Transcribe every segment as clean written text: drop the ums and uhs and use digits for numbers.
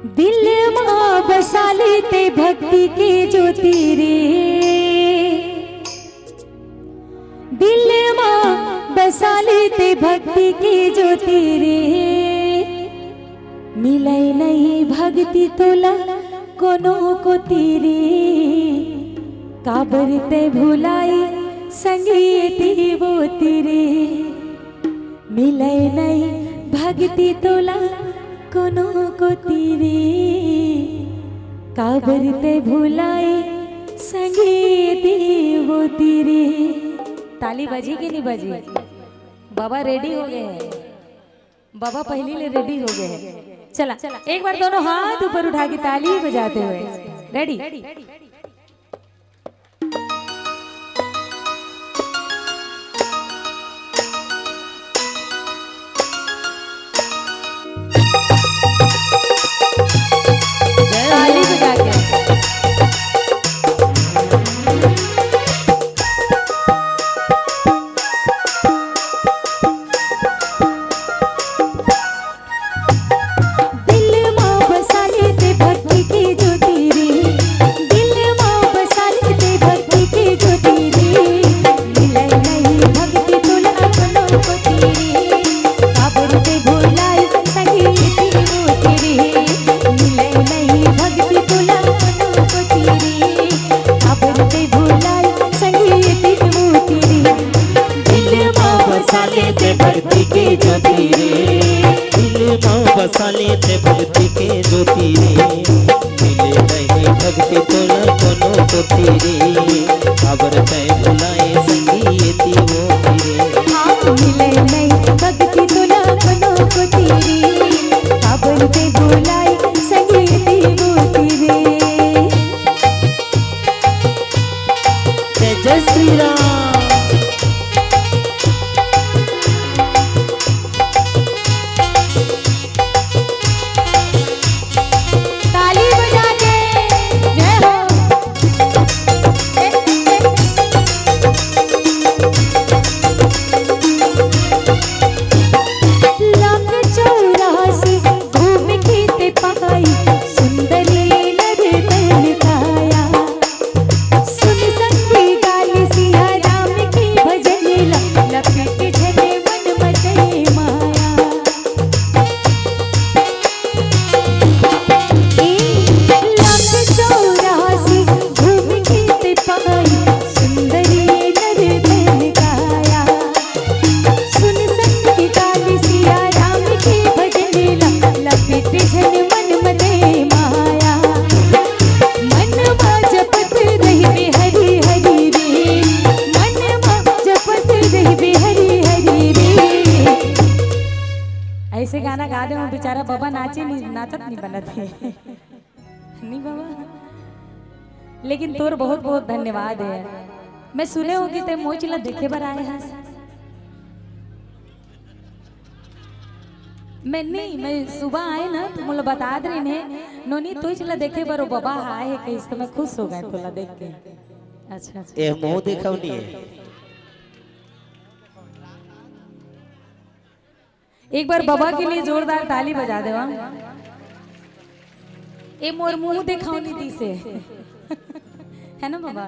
दिल माँ बसा लेते भक्ति के ज्योति रे, दिल माँ बसा लेते भक्ति के ज्योति रे। मिले नहीं भक्ति तोला कोनो को तीरे, काबर ते भुलाई संगीती वो तीरे। मिले नहीं भक्ति तोला कोनो को तीरे, काबर ते भुलाई संगीती वो तीरे। ताली बजी कि नहीं बजी? बाबा रेडी हो गए हैं, बाबा पहले ले रेडी हो गए हैं। चला एक बार दोनों हाथ ऊपर उठा के ताली बजाते हुए रेडी। ताली बजा के बसा लेते भक्ति के ज्योति रे। मिले नहीं भक्ति तोला कोनो को तीरे, खबर तय बुलाए संगीती वो तीरे। मिले नहीं भक्ति तोला कोनो को तीरे, खबर तय बुलाए संगीती वो तीरे। जय जय श्री राम। ऐसे गाना गा दे बेचारा बाबा नाचे नहीं, नाचत नहीं बनत है नहीं बाबा। लेकिन तोर बहुत बहुत धन्यवाद है। मैं सुने होगी ते मोह चिला देखे बर आए हैं। मैं नहीं, मैं सुबह आए ना तो मुझे बता दे ने नोनी तो चिला देखे बर बाबा आए है कहीं तो मैं खुश हो गए तोला देख के। अच्छा ए मोह दिखाओ नहीं है। एक बार बाबा के लिए जोरदार ताली बजा दे वहाँ। ए मोर मुंह दिखाओ नीति से है ना बाबा।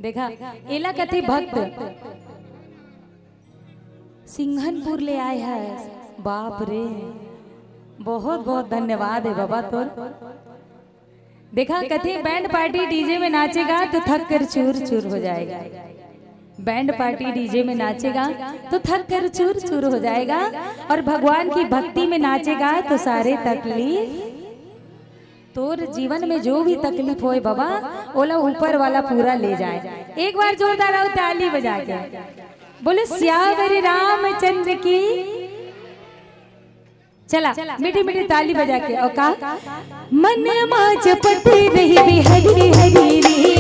देखा एला कथे भक्त सिंघनपुर ले आए हैं। बाप रे बहुत बहुत धन्यवाद है बाबा तोर। देखा कथे बैंड पार्टी डीजे में नाचेगा तो थक कर चूर चूर हो जाएगा। बैंड पार्टी डीजे में नाचेगा तो थक कर चूर चूर हो जाएगा, और भगवान की भक्ति में नाचेगा तो सारे तकलीफ तोर जीवन में जो भी तकलीफ होए बाबा ओला ऊपर वाला पूरा ले जाए। एक बार जोरदार आओ ताली बजा के बोले श्यावर रामचंद्र की। चला मीठी मीठी ताली बजा के और का मन मा जपत रही हरी हरी रे।